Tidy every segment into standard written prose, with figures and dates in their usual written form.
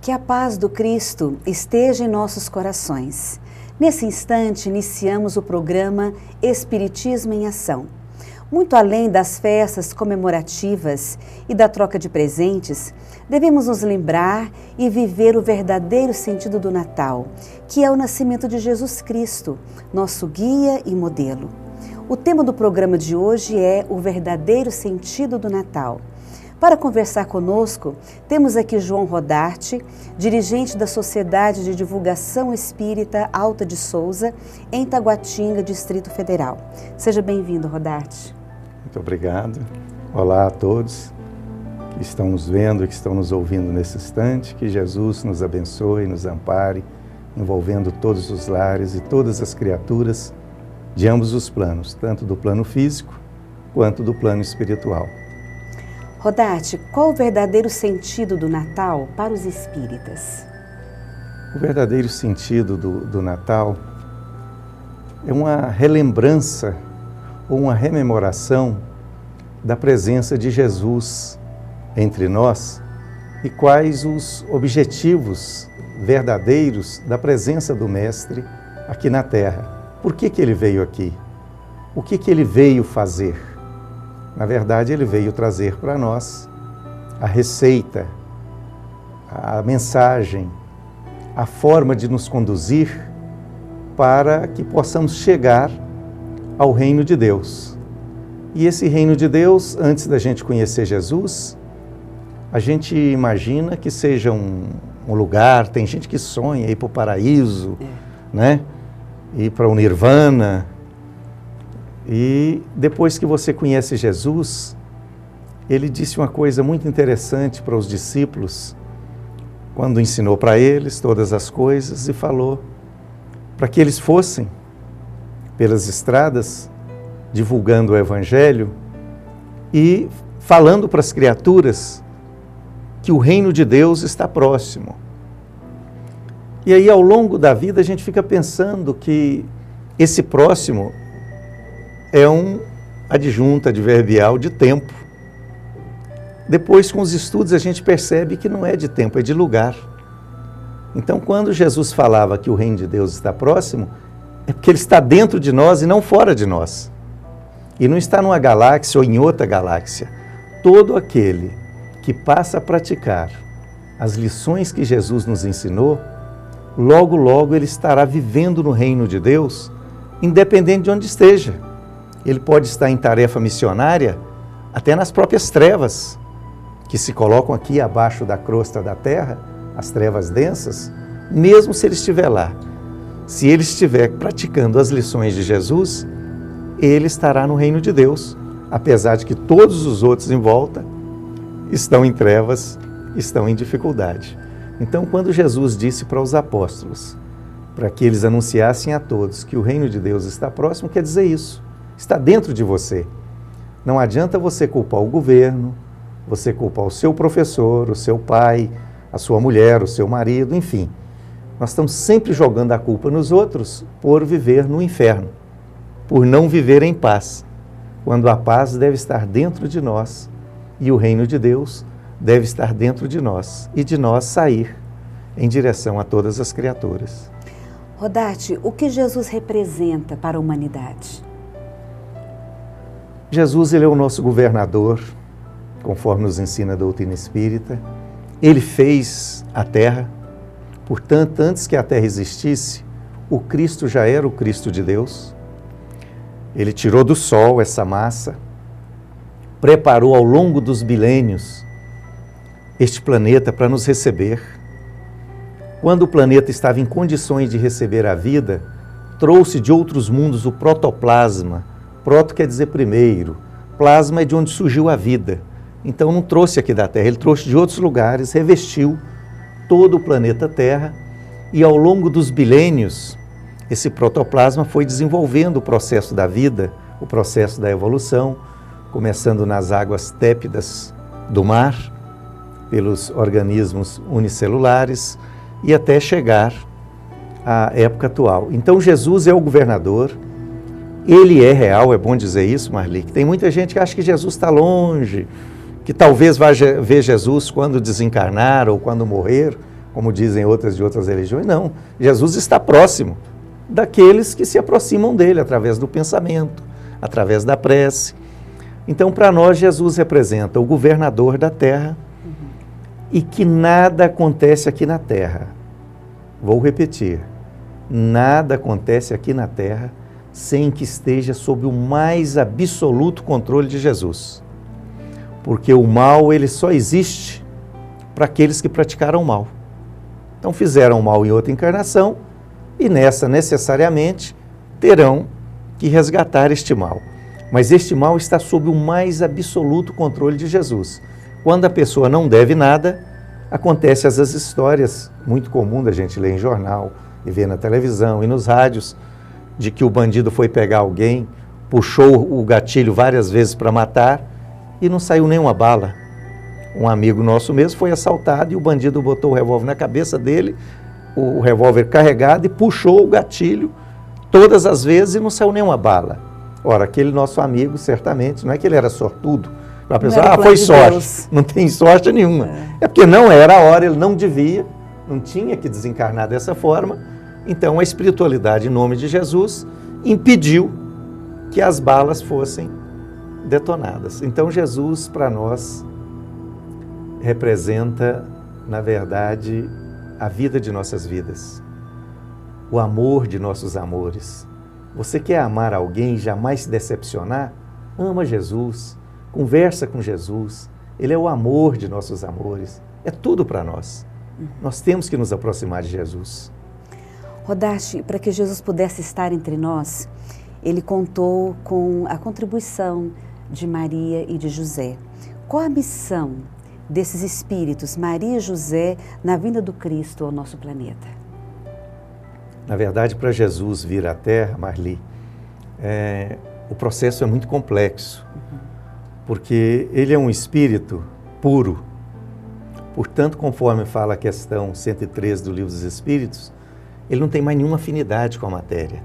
Que a paz do Cristo esteja em nossos corações. Nesse instante, iniciamos o programa Espiritismo em Ação. Muito além das festas comemorativas e da troca de presentes, devemos nos lembrar e viver o verdadeiro sentido do Natal, que é o nascimento de Jesus Cristo, nosso guia e modelo. O tema do programa de hoje é o verdadeiro sentido do Natal. Para conversar conosco, temos aqui João Rodarte, dirigente da Sociedade de Divulgação Espírita Alta de Souza, em Taguatinga, Distrito Federal. Seja bem-vindo, Rodarte. Muito obrigado. Olá a todos que estão nos vendo e que estão nos ouvindo nesse instante. Que Jesus nos abençoe, nos ampare, envolvendo todos os lares e todas as criaturas de ambos os planos, tanto do plano físico quanto do plano espiritual. Rodarte, qual o verdadeiro sentido do Natal para os espíritas? O verdadeiro sentido do Natal é uma relembrança ou uma rememoração da presença de Jesus entre nós e quais os objetivos verdadeiros da presença do Mestre aqui na Terra. Por que ele veio aqui? O que ele veio fazer? Na verdade, ele veio trazer para nós a receita, a mensagem, a forma de nos conduzir para que possamos chegar ao reino de Deus. E esse reino de Deus, antes da gente conhecer Jesus, a gente imagina que seja um lugar, tem gente que sonha ir para o paraíso, né? Ir para o Nirvana. E depois que você conhece Jesus, ele disse uma coisa muito interessante para os discípulos, quando ensinou para eles todas as coisas e falou para que eles fossem pelas estradas, divulgando o Evangelho e falando para as criaturas que o reino de Deus está próximo. E aí, ao longo da vida, a gente fica pensando que esse próximo é um adjunto adverbial de tempo. Depois, com os estudos, a gente percebe que não é de tempo, é de lugar. Então, quando Jesus falava que o reino de Deus está próximo, é porque ele está dentro de nós e não fora de nós. E não está numa galáxia ou em outra galáxia. Todo aquele que passa a praticar as lições que Jesus nos ensinou, logo, logo ele estará vivendo no reino de Deus, independente de onde esteja. Ele pode estar em tarefa missionária até nas próprias trevas, que se colocam aqui abaixo da crosta da terra, as trevas densas, mesmo se ele estiver lá. Se ele estiver praticando as lições de Jesus, ele estará no reino de Deus, apesar de que todos os outros em volta estão em trevas, estão em dificuldade. Então, quando Jesus disse para os apóstolos, para que eles anunciassem a todos que o reino de Deus está próximo, quer dizer isso. Está dentro de você. Não adianta você culpar o governo, você culpar o seu professor, o seu pai, a sua mulher, o seu marido, enfim. Nós estamos sempre jogando a culpa nos outros por viver no inferno, por não viver em paz, quando a paz deve estar dentro de nós e o reino de Deus deve estar dentro de nós e de nós sair em direção a todas as criaturas. Rodarte, o que Jesus representa para a humanidade? Jesus, ele é o nosso governador, conforme nos ensina a doutrina espírita. Ele fez a terra, portanto, antes que a terra existisse, o Cristo já era o Cristo de Deus. Ele tirou do sol essa massa, preparou ao longo dos milênios este planeta para nos receber. Quando o planeta estava em condições de receber a vida, trouxe de outros mundos o protoplasma. Proto quer dizer primeiro, plasma é de onde surgiu a vida. Então não trouxe aqui da Terra, ele trouxe de outros lugares, revestiu todo o planeta Terra e ao longo dos milênios, esse protoplasma foi desenvolvendo o processo da vida, o processo da evolução, começando nas águas tépidas do mar, pelos organismos unicelulares e até chegar à época atual. Então Jesus é o governador. Ele é real, é bom dizer isso, Marli, que tem muita gente que acha que Jesus está longe, que talvez vá ver Jesus quando desencarnar ou quando morrer. como dizem outras de outras religiões. Não, Jesus está próximo daqueles que se aproximam dele através do pensamento, através da prece. Então, para nós, Jesus representa o governador da terra e que nada acontece aqui na terra. Vou repetir, nada acontece aqui na terra sem que esteja sob o mais absoluto controle de Jesus. Porque o mal, ele só existe para aqueles que praticaram o mal. Então fizeram o mal em outra encarnação e nessa necessariamente terão que resgatar este mal. Mas este mal está sob o mais absoluto controle de Jesus. Quando a pessoa não deve nada, acontecem as histórias muito comuns da gente ler em jornal e ver na televisão e nos rádios, de que o bandido foi pegar alguém, puxou o gatilho várias vezes para matar e não saiu nenhuma bala. Um amigo nosso mesmo foi assaltado e o bandido botou o revólver na cabeça dele, o revólver carregado, e puxou o gatilho todas as vezes e não saiu nenhuma bala. Ora, aquele nosso amigo, certamente, não é que ele era sortudo, a pessoa, foi sorte, não tem sorte nenhuma. É porque não era a hora, ele não devia, não tinha que desencarnar dessa forma. Então a espiritualidade, em nome de Jesus, impediu que as balas fossem detonadas. Então Jesus, para nós, representa, na verdade, a vida de nossas vidas, o amor de nossos amores. Você quer amar alguém e jamais se decepcionar? Ama Jesus, conversa com Jesus, Ele é o amor de nossos amores, é tudo para nós. Nós temos que nos aproximar de Jesus. Rodarte, para que Jesus pudesse estar entre nós, Ele contou com a contribuição de Maria e de José. Qual a missão desses espíritos, Maria e José, na vinda do Cristo ao nosso planeta? Na verdade, para Jesus vir à Terra, Marli, o processo é muito complexo, porque Ele é um espírito puro. Portanto, conforme fala a questão 103 do Livro dos Espíritos, ele não tem mais nenhuma afinidade com a matéria.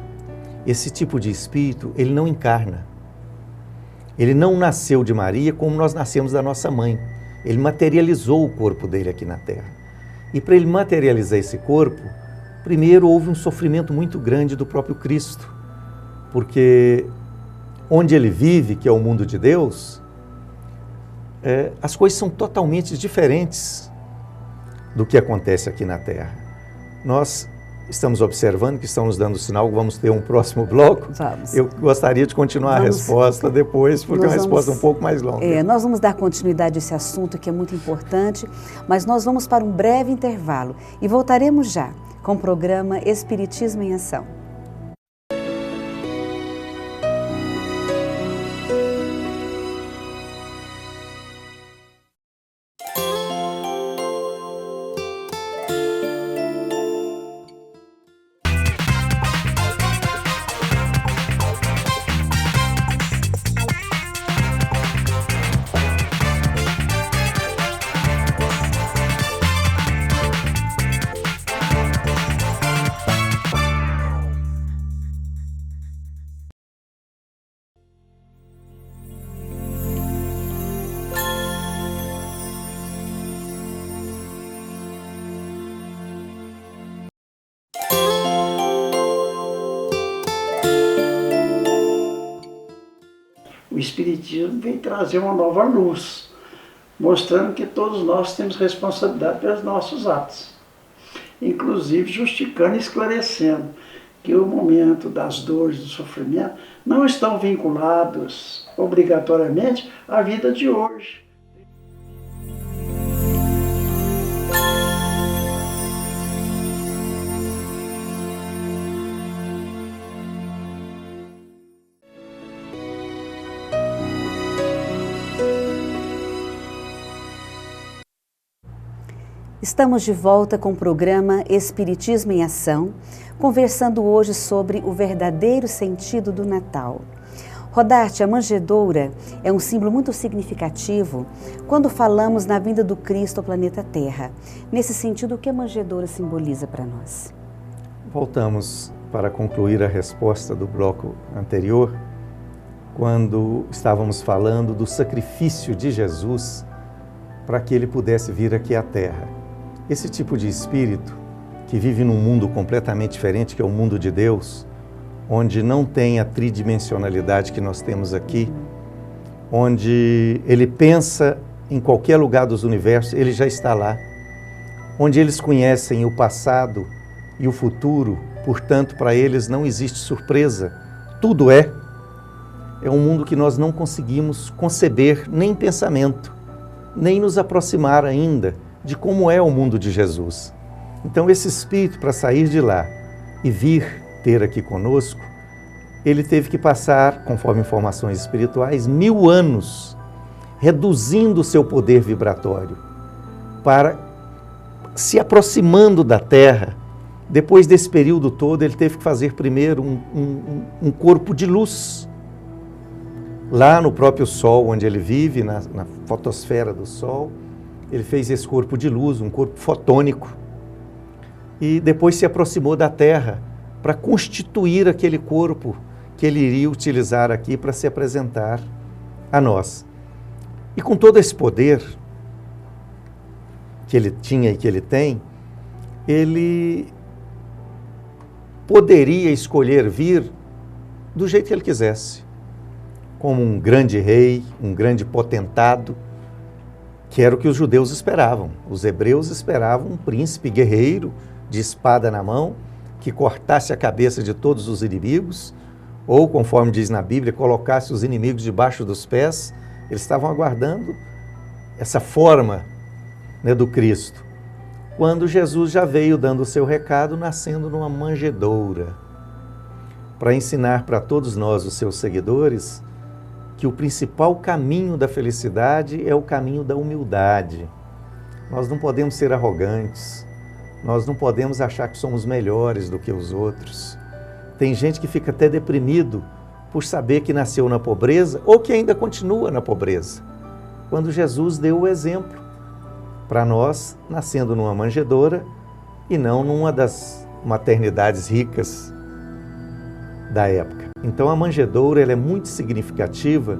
Esse tipo de espírito, ele não encarna. Ele não nasceu de Maria como nós nascemos da nossa mãe. Ele materializou o corpo dele aqui na Terra. E para ele materializar esse corpo, primeiro houve um sofrimento muito grande do próprio Cristo. Porque onde ele vive, que é o mundo de Deus, as coisas são totalmente diferentes do que acontece aqui na Terra. Nós estamos observando que estão nos dando sinal que vamos ter um próximo bloco. Vamos. Eu gostaria de continuar a resposta depois, porque é uma resposta um pouco mais longa. Nós vamos dar continuidade a esse assunto que é muito importante, mas nós vamos para um breve intervalo e voltaremos já com o programa Espiritismo em Ação. O Espiritismo vem trazer uma nova luz, mostrando que todos nós temos responsabilidade pelos nossos atos. Inclusive justificando e esclarecendo que o momento das dores, do sofrimento, não estão vinculados obrigatoriamente à vida de hoje. Estamos de volta com o programa Espiritismo em Ação, conversando hoje sobre o verdadeiro sentido do Natal. Rodarte, a manjedoura é um símbolo muito significativo quando falamos na vinda do Cristo ao planeta Terra. Nesse sentido, o que a manjedoura simboliza para nós? Voltamos para concluir a resposta do bloco anterior, quando estávamos falando do sacrifício de Jesus para que ele pudesse vir aqui à Terra. Esse tipo de espírito que vive num mundo completamente diferente, que é o mundo de Deus, onde não tem a tridimensionalidade que nós temos aqui, onde ele pensa em qualquer lugar dos universos, ele já está lá, onde eles conhecem o passado e o futuro, portanto, para eles não existe surpresa, tudo é um mundo que nós não conseguimos conceber nem em pensamento, nem nos aproximar ainda de como é o mundo de Jesus. Então, esse espírito, para sair de lá e vir ter aqui conosco, ele teve que passar, conforme informações espirituais, 1000 anos, reduzindo o seu poder vibratório, para se aproximando da Terra. Depois desse período todo, ele teve que fazer primeiro um corpo de luz, lá no próprio Sol, onde ele vive, na fotosfera do Sol. Ele fez esse corpo de luz, um corpo fotônico, e depois se aproximou da Terra para constituir aquele corpo que ele iria utilizar aqui para se apresentar a nós. E com todo esse poder que ele tinha e que ele tem, ele poderia escolher vir do jeito que ele quisesse, como um grande rei, um grande potentado, que era o que os judeus esperavam. Os hebreus esperavam um príncipe guerreiro, de espada na mão, que cortasse a cabeça de todos os inimigos, ou, conforme diz na Bíblia, colocasse os inimigos debaixo dos pés. Eles estavam aguardando essa forma, né, do Cristo. Quando Jesus já veio dando o seu recado, nascendo numa manjedoura, para ensinar para todos nós, os seus seguidores, que o principal caminho da felicidade é o caminho da humildade. Nós não podemos ser arrogantes, nós não podemos achar que somos melhores do que os outros. Tem gente que fica até deprimido por saber que nasceu na pobreza ou que ainda continua na pobreza, quando Jesus deu o exemplo para nós, nascendo numa manjedoura e não numa das maternidades ricas da época. Então a manjedoura, ela é muito significativa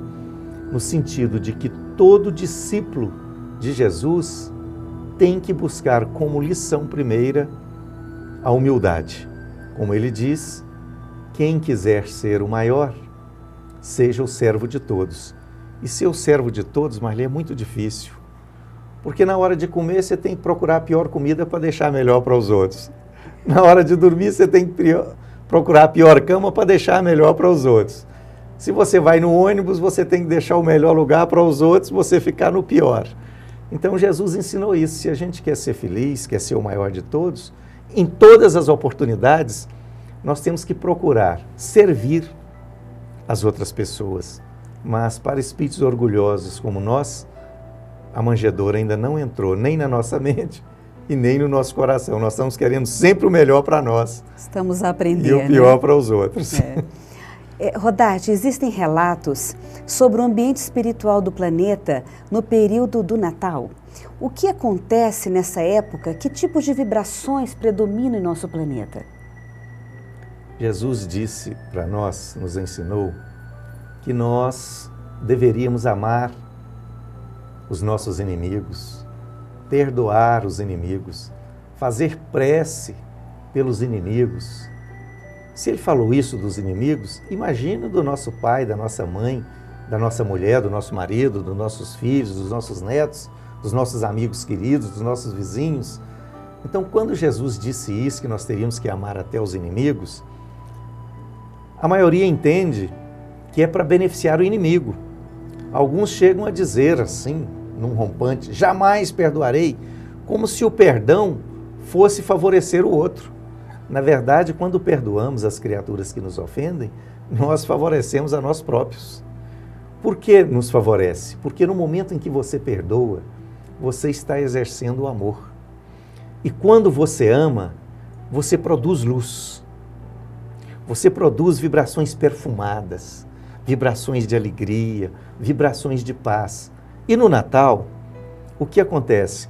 no sentido de que todo discípulo de Jesus tem que buscar como lição primeira a humildade. Como ele diz, quem quiser ser o maior, seja o servo de todos. E ser o servo de todos, Marli, é muito difícil. Porque na hora de comer, você tem que procurar a pior comida para deixar melhor para os outros. Na hora de dormir, você tem que procurar a pior cama para deixar melhor para os outros. Se você vai no ônibus, você tem que deixar o melhor lugar para os outros, você ficar no pior. Então Jesus ensinou isso. Se a gente quer ser feliz, quer ser o maior de todos, em todas as oportunidades, nós temos que procurar servir as outras pessoas. Mas para espíritos orgulhosos como nós, a manjedoura ainda não entrou nem na nossa mente e nem no nosso coração. Nós estamos querendo sempre o melhor para nós. Estamos a aprender, e o pior, né, para os outros. Rodarte, existem relatos sobre o ambiente espiritual do planeta no período do Natal. O que acontece nessa época? Que tipos de vibrações predominam em nosso planeta? Jesus disse para nós, nos ensinou, que nós deveríamos amar os nossos inimigos, perdoar os inimigos, fazer prece pelos inimigos. Se ele falou isso dos inimigos, imagina do nosso pai, da nossa mãe, da nossa mulher, do nosso marido, dos nossos filhos, dos nossos netos, dos nossos amigos queridos, dos nossos vizinhos. Então, quando Jesus disse isso, que nós teríamos que amar até os inimigos, a maioria entende que é para beneficiar o inimigo. Alguns chegam a dizer assim, num rompante, jamais perdoarei, como se o perdão fosse favorecer o outro. Na verdade, quando perdoamos as criaturas que nos ofendem, nós favorecemos a nós próprios. Por que nos favorece? Porque no momento em que você perdoa, você está exercendo o amor. E quando você ama, você produz luz. Você produz vibrações perfumadas, vibrações de alegria, vibrações de paz. E no Natal, o que acontece?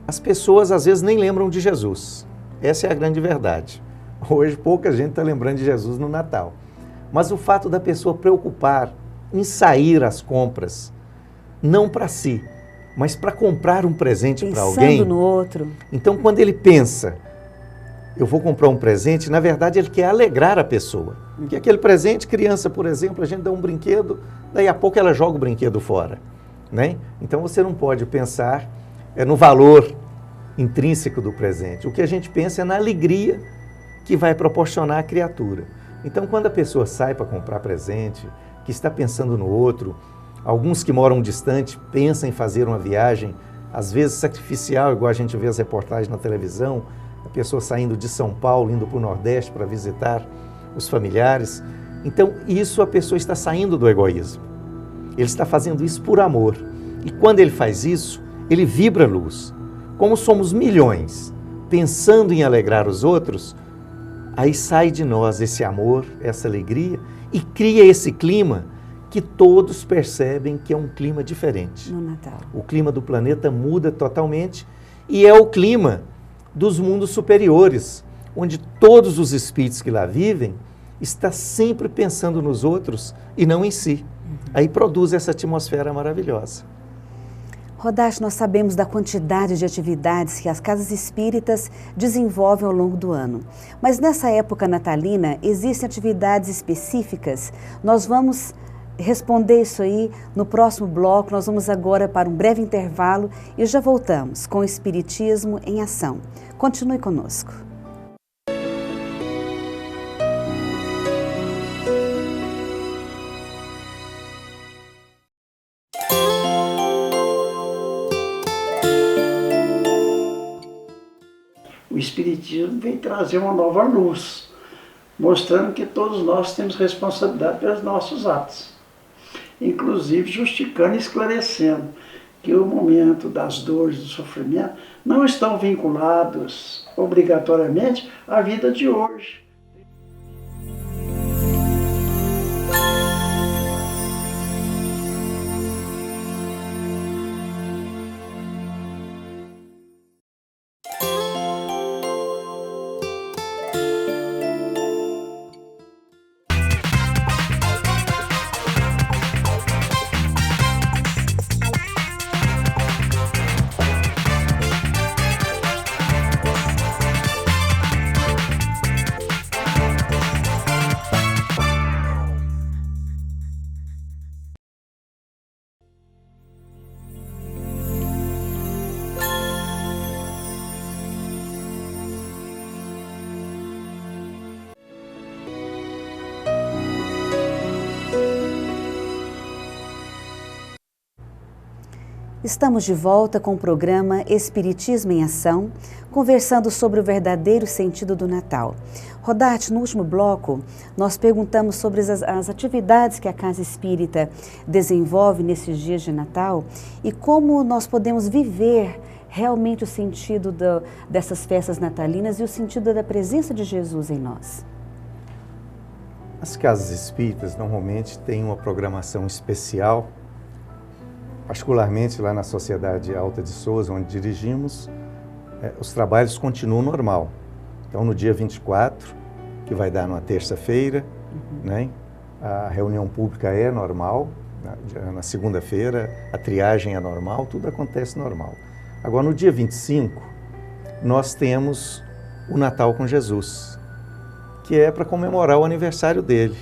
As pessoas às vezes nem lembram de Jesus. Essa é a grande verdade. Hoje pouca gente está lembrando de Jesus no Natal. Mas o fato da pessoa preocupar em sair às compras, não para si, Mas para comprar um presente para alguém... Pensando no outro. Então, quando ele pensa, eu vou comprar um presente, na verdade ele quer alegrar a pessoa. Porque aquele presente, criança, por exemplo, a gente dá um brinquedo, daí a pouco ela joga o brinquedo fora, né? Então você não pode pensar no valor intrínseco do presente. O que a gente pensa é na alegria que vai proporcionar a criatura. Então, quando a pessoa sai para comprar presente, que está pensando no outro, alguns que moram distante pensam em fazer uma viagem, às vezes sacrificial, igual a gente vê as reportagens na televisão, a pessoa saindo de São Paulo, indo para o Nordeste para visitar os familiares. Então, isso a pessoa está saindo do egoísmo. Ele está fazendo isso por amor. E quando ele faz isso, ele vibra luz. Como somos milhões pensando em alegrar os outros, aí sai de nós esse amor, essa alegria e cria esse clima que todos percebem que é um clima diferente. No Natal. O clima do planeta muda totalmente e é o clima dos mundos superiores, onde todos os espíritos que lá vivem estão sempre pensando nos outros e não em si. Aí produz essa atmosfera maravilhosa. Rodache, nós sabemos da quantidade de atividades que as casas espíritas desenvolvem ao longo do ano. Mas nessa época natalina, existem atividades específicas? Nós vamos responder isso aí no próximo bloco. Nós vamos agora para um breve intervalo e já voltamos com o Espiritismo em Ação. Continue conosco. O Espiritismo vem trazer uma nova luz, mostrando que todos nós temos responsabilidade pelos nossos atos. Inclusive justificando e esclarecendo que o momento das dores, do sofrimento, não estão vinculados obrigatoriamente à vida de hoje. Estamos de volta com o programa Espiritismo em Ação, conversando sobre o verdadeiro sentido do Natal. Rodarte, no último bloco, nós perguntamos sobre as atividades que a Casa Espírita desenvolve nesses dias de Natal e como nós podemos viver realmente o sentido dessas festas natalinas e o sentido da presença de Jesus em nós. As casas espíritas normalmente têm uma programação especial, particularmente lá na Sociedade Alta de Souza, onde dirigimos, os trabalhos continuam normal. Então, no dia 24, que vai dar numa terça-feira, né, a reunião pública é normal, na segunda-feira a triagem é normal, tudo acontece normal. Agora, no dia 25, nós temos o Natal com Jesus, que é para comemorar o aniversário dele.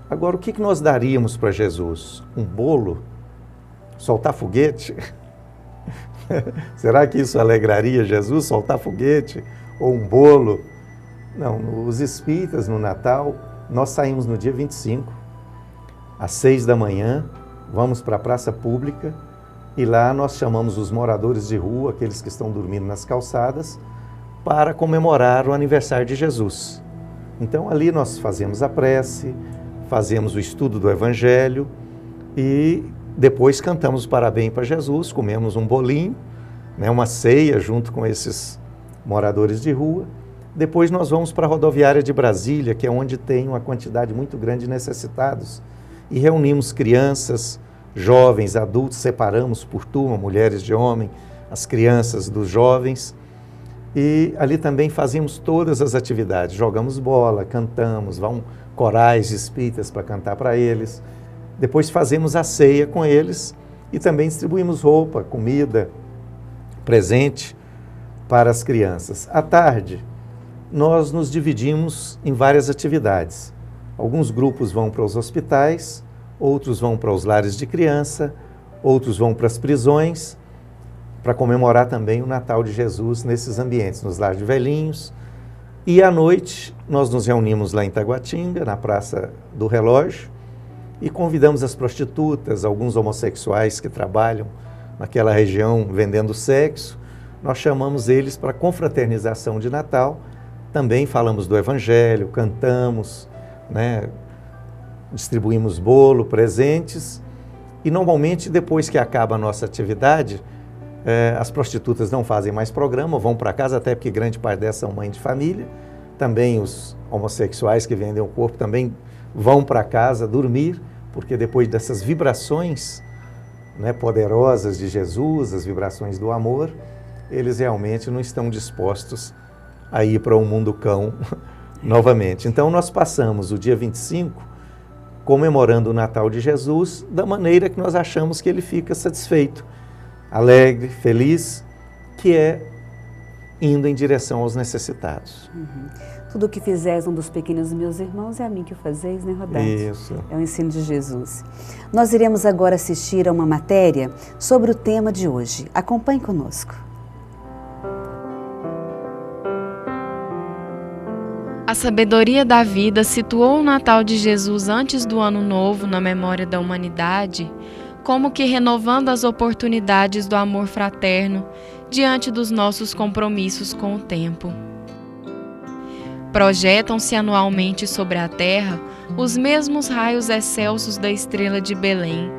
Agora, o que nós daríamos para Jesus? Um bolo? Soltar foguete? Será que isso alegraria Jesus, soltar foguete? Ou um bolo? Não, os espíritas no Natal, nós saímos no dia 25, às 6 da manhã, vamos para a praça pública e lá nós chamamos os moradores de rua, aqueles que estão dormindo nas calçadas, para comemorar o aniversário de Jesus. Então ali nós fazemos a prece, fazemos o estudo do Evangelho e depois cantamos parabéns para Jesus, comemos um bolinho, né, uma ceia junto com esses moradores de rua. Depois nós vamos para a rodoviária de Brasília, que é onde tem uma quantidade muito grande de necessitados, e reunimos crianças, jovens, adultos, separamos por turma, mulheres de homem, as crianças dos jovens, e ali também fazemos todas as atividades, jogamos bola, cantamos, vão corais espíritas para cantar para eles. Depois fazemos a ceia com eles E também distribuímos roupa, comida, presente para as crianças. À tarde, nós nos dividimos em várias atividades. Alguns grupos vão para os hospitais, outros vão para os lares de criança, outros vão para as prisões, para comemorar também o Natal de Jesus nesses ambientes, nos lares de velhinhos. E à noite, nós nos reunimos lá em Taguatinga, na Praça do Relógio, e convidamos as prostitutas, alguns homossexuais que trabalham naquela região vendendo sexo. Nós chamamos eles para confraternização de Natal. Também falamos do Evangelho, cantamos, né? Distribuímos bolo, presentes. E normalmente, depois que acaba a nossa atividade, as prostitutas não fazem mais programa, vão para casa, até porque grande parte dessas são mães de família. Também os homossexuais que vendem o corpo também vão para casa dormir, porque depois dessas vibrações, né, poderosas de Jesus, as vibrações do amor, eles realmente não estão dispostos a ir para o mundo cão novamente. Então nós passamos o dia 25 comemorando o Natal de Jesus da maneira que nós achamos que ele fica satisfeito, alegre, feliz, que é indo em direção aos necessitados. Tudo o que fizeres um dos pequenos meus irmãos é a mim que o fazeis, né, Roberto? Isso. É o ensino de Jesus. Nós iremos agora assistir a uma matéria sobre o tema de hoje. Acompanhe conosco. A sabedoria da vida situou o Natal de Jesus antes do Ano Novo na memória da humanidade, como que renovando as oportunidades do amor fraterno diante dos nossos compromissos com o tempo. Projetam-se anualmente sobre a terra os mesmos raios excelsos da estrela de Belém,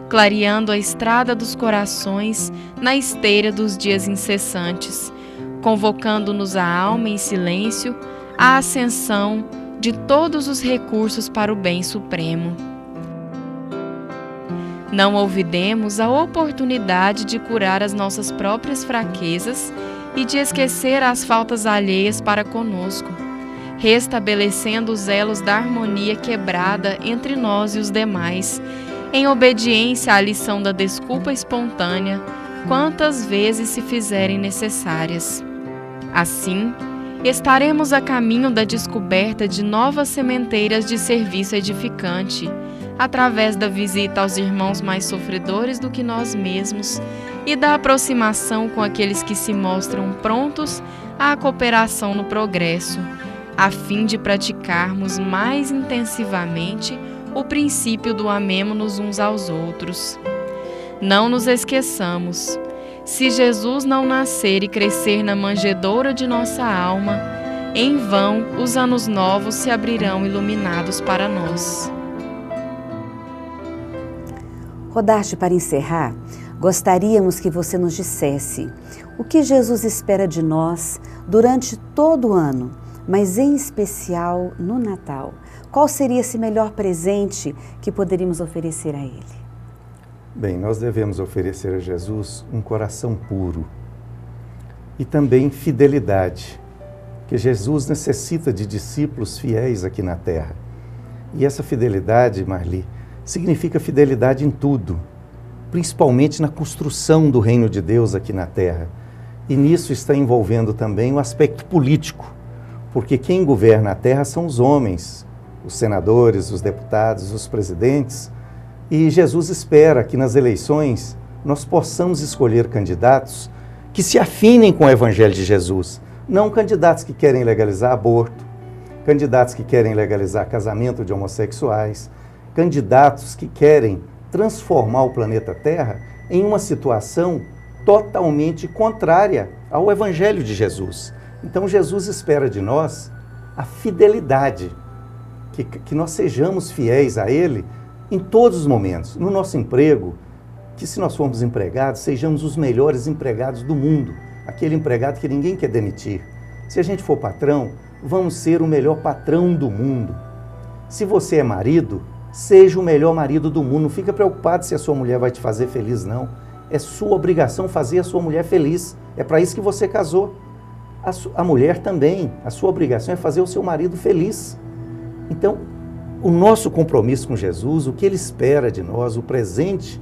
clareando a estrada dos corações na esteira dos dias incessantes, convocando-nos a alma em silêncio à ascensão de todos os recursos para o bem supremo. Não olvidemos a oportunidade de curar as nossas próprias fraquezas e de esquecer as faltas alheias para conosco, restabelecendo os elos da harmonia quebrada entre nós e os demais, em obediência à lição da desculpa espontânea, quantas vezes se fizerem necessárias. Assim, estaremos a caminho da descoberta de novas sementeiras de serviço edificante, através da visita aos irmãos mais sofredores do que nós mesmos e da aproximação com aqueles que se mostram prontos à cooperação no progresso, a fim de praticarmos mais intensivamente o princípio do amemo-nos uns aos outros. Não nos esqueçamos, se Jesus não nascer e crescer na manjedoura de nossa alma, em vão os anos novos se abrirão iluminados para nós. Rodache, para encerrar, gostaríamos que você nos dissesse o que Jesus espera de nós durante todo o ano, mas em especial no Natal. Qual seria esse melhor presente que poderíamos oferecer a Ele? Bem, nós devemos oferecer a Jesus um coração puro e também fidelidade, que Jesus necessita de discípulos fiéis aqui na terra. E essa fidelidade, Marli, significa fidelidade em tudo, principalmente na construção do reino de Deus aqui na terra. E nisso está envolvendo também o aspecto político, porque quem governa a terra são os homens, os senadores, os deputados, os presidentes, e Jesus espera que nas eleições nós possamos escolher candidatos que se afinem com o Evangelho de Jesus, não candidatos que querem legalizar aborto, candidatos que querem legalizar casamento de homossexuais, candidatos que querem transformar o planeta Terra em uma situação totalmente contrária ao Evangelho de Jesus. Então Jesus espera de nós a fidelidade, que nós sejamos fiéis a Ele em todos os momentos. No nosso emprego, que se nós formos empregados, sejamos os melhores empregados do mundo, aquele empregado que ninguém quer demitir. Se a gente for patrão, vamos ser o melhor patrão do mundo. Se você é marido, seja o melhor marido do mundo. Não fica preocupado se a sua mulher vai te fazer feliz, não. É sua obrigação fazer a sua mulher feliz. É para isso que você casou. A mulher também, a sua obrigação é fazer o seu marido feliz. Então, o nosso compromisso com Jesus, o que Ele espera de nós, o presente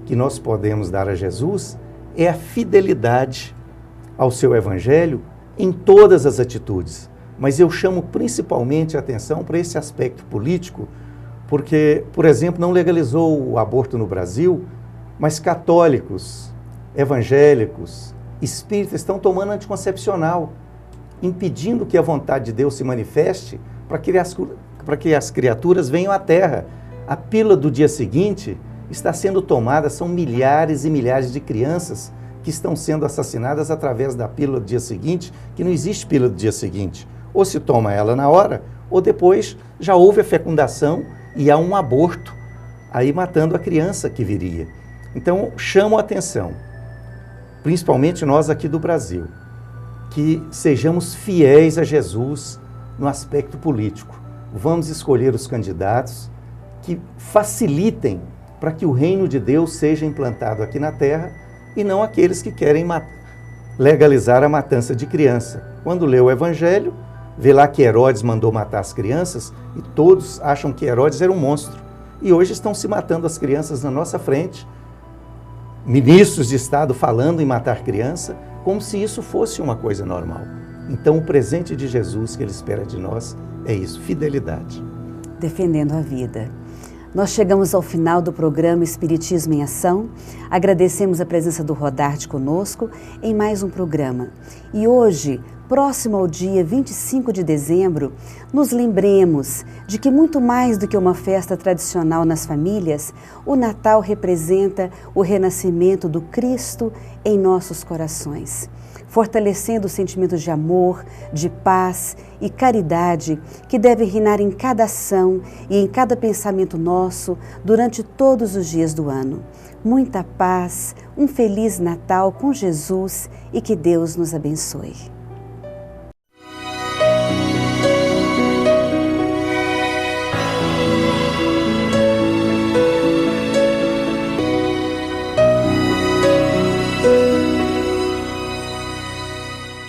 que nós podemos dar a Jesus é a fidelidade ao seu Evangelho em todas as atitudes. Mas eu chamo principalmente a atenção para esse aspecto político, porque, por exemplo, não legalizou o aborto no Brasil, mas católicos, evangélicos, espíritas estão tomando anticoncepcional, impedindo que a vontade de Deus se manifeste para que as criaturas venham à Terra. A pílula do dia seguinte está sendo tomada, são milhares e milhares de crianças que estão sendo assassinadas através da pílula do dia seguinte, que não existe pílula do dia seguinte. Ou se toma ela na hora, ou depois já houve a fecundação e há um aborto, aí matando a criança que viria. Então, chamo a atenção, principalmente nós aqui do Brasil, que sejamos fiéis a Jesus no aspecto político. Vamos escolher os candidatos que facilitem para que o reino de Deus seja implantado aqui na terra e não aqueles que querem legalizar a matança de criança. Quando lê o Evangelho, vê lá que Herodes mandou matar as crianças e todos acham que Herodes era um monstro. E hoje estão se matando as crianças na nossa frente, ministros de Estado falando em matar criança, como se isso fosse uma coisa normal. Então, o presente de Jesus que Ele espera de nós é isso, fidelidade. Defendendo a vida. Nós chegamos ao final do programa Espiritismo em Ação. Agradecemos a presença do Rodarte conosco em mais um programa. E hoje, próximo ao dia 25 de dezembro, nos lembremos de que muito mais do que uma festa tradicional nas famílias, o Natal representa o renascimento do Cristo em nossos corações, fortalecendo os sentimentos de amor, de paz e caridade que devem reinar em cada ação e em cada pensamento nosso durante todos os dias do ano. Muita paz, um feliz Natal com Jesus e que Deus nos abençoe.